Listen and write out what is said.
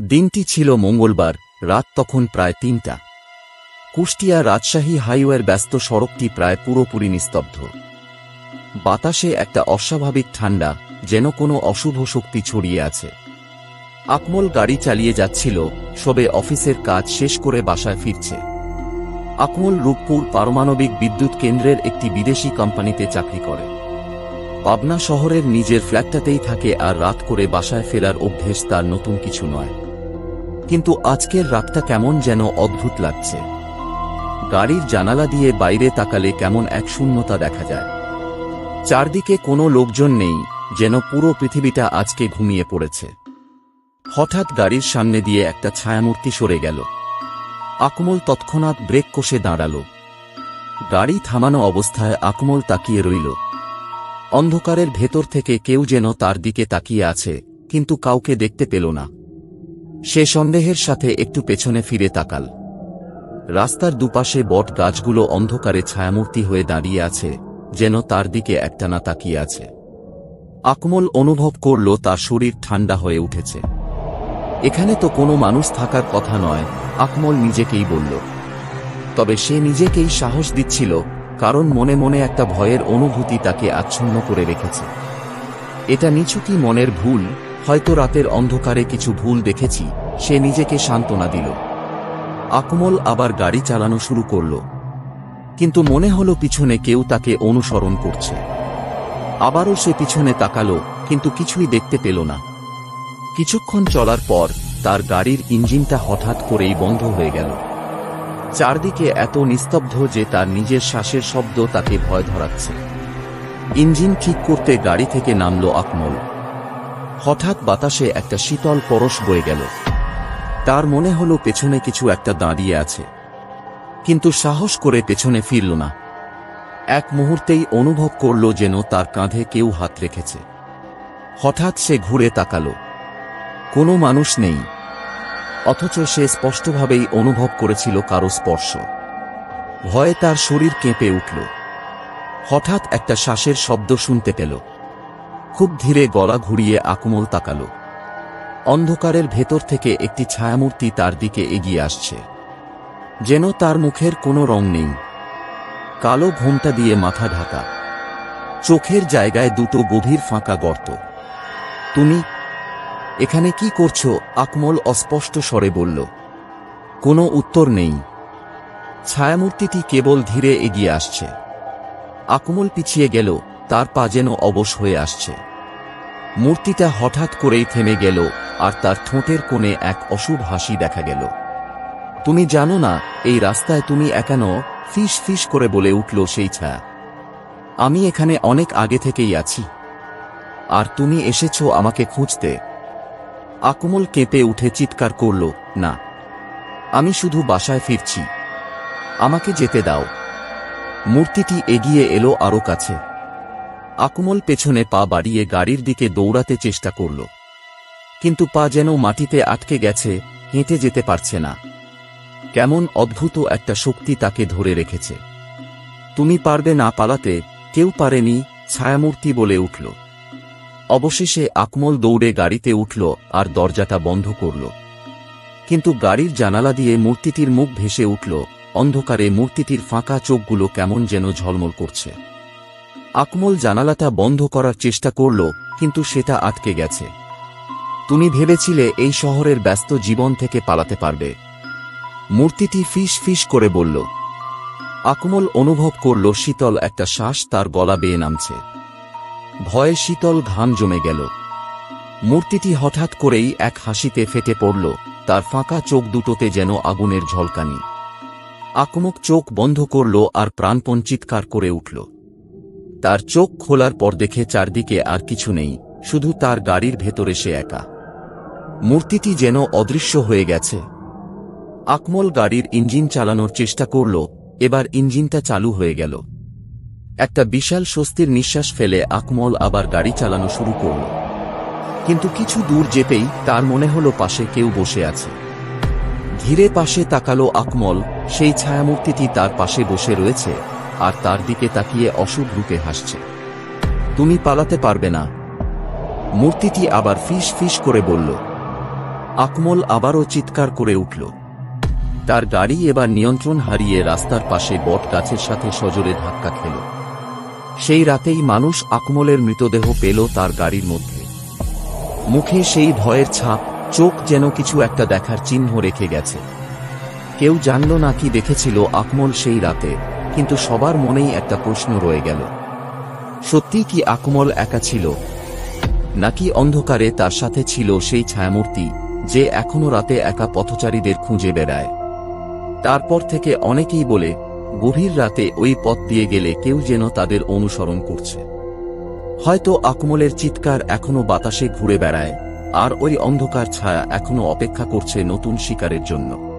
দিনটি ছিল মঙ্গলবার, রাত তখন প্রায় ৩টা। কুষ্টিয়া রাজশাহী হাইওয়ের ব্যস্ত সড়কটি প্রায় পুরোপুরি নিস্তব্ধ। বাতাসে একটা অস্বাভাবিক ঠান্ডা, যেন কোনো অশুভ শক্তি ছড়িয়ে আছে। আকমল গাড়ি চালিয়ে যাচ্ছিল, সবে অফিসের কাজ শেষ করে বাসায় ফিরছে। আকমল রূপপুর পারমাণবিক বিদ্যুৎ কেন্দ্রের একটি বিদেশি কোম্পানিতে চাকরি করে। পাবনা শহরের নিজের ফ্ল্যাটটাতেই থাকে আর রাত করে বাসায় ফেরার অভ্যেস তার নতুন কিছু নয়। কিন্তু আজকের রাতটা কেমন যেন অদ্ভুত লাগছে। গাড়ির জানালা দিয়ে বাইরে তাকালে কেমন এক শূন্যতা দেখা যায়। চারদিকে কোনো লোকজন নেই, যেন পুরো পৃথিবীটা আজকে ঘুমিয়ে পড়েছে। হঠাৎ গাড়ির সামনে দিয়ে একটা ছায়ামূর্তি সরে গেল। আকমল তৎক্ষণাৎ ব্রেক কষে দাঁড়াল। গাড়ি থামানো অবস্থায় আকমল তাকিয়ে রইল। অন্ধকারের ভেতর থেকে কেউ যেন তার দিকে তাকিয়ে আছে, কিন্তু কাউকে দেখতে পেল না। সে সন্দেহের সাথে একটু পেছনে ফিরে তাকাল। রাস্তার দুপাশে বট গাছগুলো অন্ধকারে ছায়ামূর্তি হয়ে দাঁড়িয়ে আছে, যেন তার দিকে একটানা তাকিয়ে আছে। আকমল অনুভব করল তার শরীর ঠান্ডা হয়ে উঠেছে। এখানে তো কোনো মানুষ থাকার কথা নয়, আকমল নিজেকেই বলল। তবে সে নিজেকেই সাহস দিচ্ছিল, কারণ মনে মনে একটা ভয়ের অনুভূতি তাকে আচ্ছন্ন করে রেখেছে। এটা নিছকই মনের ভুল, হয়তো রাতের অন্ধকারে কিছু ভুল দেখেছি, সে নিজেকে সান্ত্বনা দিল। আকমল আবার গাড়ি চালানো শুরু করল, কিন্তু মনে হলো পিছনে কেউ তাকে অনুসরণ করছে। আবারও সে পিছনে তাকালো, কিন্তু কিছুই দেখতে পেল না। কিছুক্ষণ চলার পর তার গাড়ির ইঞ্জিনটা হঠাৎ করেই বন্ধ হয়ে গেল। চারদিকে এত নিস্তব্ধ যে তার নিজের শ্বাসের শব্দ তাকে ভয় ধরাচ্ছে। ইঞ্জিন ঠিক করতে গাড়ি থেকে নামল আকমল। হঠাৎ বাতাসে একটা শীতল পরশ বয়ে গেল। তার মনে হলো পেছনে কিছু একটা দাঁড়িয়ে আছে, কিন্তু সাহস করে পেছনে ফিরল না। এক মুহূর্তেই অনুভব করল যেন তার কাঁধে কেউ হাত রেখেছে। হঠাৎ সে ঘুরে তাকাল। কোনো মানুষ নেই, অথচ সে স্পষ্টভাবেই অনুভব করেছিল কারো স্পর্শ। ভয়ে তার শরীর কেঁপে উঠল। হঠাৎ একটা শ্বাসের শব্দ শুনতে পেল। খুব ধীরে গলা ঘুরিয়ে আকমল তাকাল। অন্ধকারের ভেতর থেকে একটি ছায়ামূর্তি তার দিকে এগিয়ে আসছে, যেন তার মুখের কোনো রং নেই। কালো ঘোমটা দিয়ে মাথা ঢাকা, চোখের জায়গায় দুটো গভীর ফাঁকা গর্ত। তুমি এখানে কি করছো? আকমল অস্পষ্ট স্বরে বলল। কোনো উত্তর নেই। ছায়ামূর্তিটি কেবল ধীরে এগিয়ে আসছে। আকমল পিছিয়ে গেল, তার পা যেন অবশ হয়ে আসছে। মূর্তিটা হঠাৎ করেই থেমে গেল, আর তার ঠোঁটের কোণে এক অশুভ হাসি দেখা গেল। তুমি জানো না, এই রাস্তায় তুমি একানো, ফিস ফিস করে বলে উঠল সেই ছায়া। আমি এখানে অনেক আগে থেকেই আছি, আর তুমি এসেছো আমাকে খুঁজতে। আকমল কেঁপে উঠে চিৎকার করল, না, আমি শুধু বাসায় ফিরছি, আমাকে যেতে দাও। মূর্তিটি এগিয়ে এলো আরো কাছে। আকমল পেছনে পা বাড়িয়ে গাড়ির দিকে দৌড়াতে চেষ্টা করল, কিন্তু পা যেন মাটিতে আটকে গেছে, হেঁটে যেতে পারছে না। কেমন অদ্ভুত একটা শক্তি তাকে ধরে রেখেছে। তুমি পারবে না পালাতে। কেউ পারেনি, ছায়ামূর্তি বলে উঠল। অবশেষে আকমল দৌড়ে গাড়িতে উঠল আর দরজাটা বন্ধ করল। কিন্তু গাড়ির জানালা দিয়ে মূর্তিটির মুখ ভেসে উঠল। অন্ধকারে মূর্তিটির ফাঁকা চোখগুলো কেমন যেন ঝলমল করছে। আকমল জানালাটা বন্ধ করার চেষ্টা করল, কিন্তু সেটা আটকে গেছে। তুমি ভেবেছিলে এই শহরের ব্যস্ত জীবন থেকে পালাতে পারবে? মূর্তিটি ফিস ফিস করে বলল। আকমল অনুভব করল শীতল একটা শ্বাস তার গলা বেয়ে নামছে। ভয়ে শীতল ঘাম জমে গেল। মূর্তিটি হঠাৎ করেই এক হাসিতে ফেটে পড়ল, তার ফাঁকা চোখ দুটোতে যেন আগুনের ঝলকানি। আকমল চোখ বন্ধ করল আর প্রাণপণ চিৎকার করে উঠল। তার চোখ খোলার পর দেখে চারদিকে আর কিছু নেই, শুধু তার গাড়ির ভেতরে সে একা। মূর্তিটি যেন অদৃশ্য হয়ে গেছে। আকমল গাড়ির ইঞ্জিন চালানোর চেষ্টা করল। এবার ইঞ্জিনটা চালু হয়ে গেল। একটা বিশাল স্বস্তির নিঃশ্বাস ফেলে আকমল আবার গাড়ি চালানো শুরু করল। কিন্তু কিছু দূর যেতেই তার মনে হলো পাশে কেউ বসে আছে। ধীরে পাশে তাকালো আকমল। সেই ছায়ামূর্তিটি তার পাশে বসে রয়েছে, আর তার দিকে তাকিয়ে অশুভ রূপে হাসছে। তুমি পালাতে পারবে না, মূর্তিটি আবার ফিস ফিস করে বলল। আকমল আবারও চিৎকার করে উঠল। তার গাড়ি এবার নিয়ন্ত্রণ হারিয়ে রাস্তার পাশে বট গাছের সাথে সজোরে ধাক্কা খেল। সেই রাতেই মানুষ আকমলের মৃতদেহ পেল তার গাড়ির মধ্যে। মুখে সেই ভয়ের ছাপ, চোখ যেন কিছু একটা দেখার চিহ্ন রেখে গেছে। কেউ জানল না কি দেখেছিল আকমল সেই রাতে, কিন্তু সবার মনেই একটা প্রশ্ন রয়ে গেল। সত্যি কি আকমল একা ছিল, নাকি অন্ধকারে তার সাথে ছিল সেই ছায়ামূর্তি যে এখনো রাতে একা পথচারীদের খুঁজে বেড়ায়? তারপর থেকে অনেকেই বলে, গভীর রাতে ওই পথ দিয়ে গেলে কেউ যেন তাদের অনুসরণ করছে। হয়তো আকমলের চিৎকার এখনো বাতাসে ঘুরে বেড়ায়, আর ওই অন্ধকার ছায়া এখনো অপেক্ষা করছে নতুন শিকারের জন্য।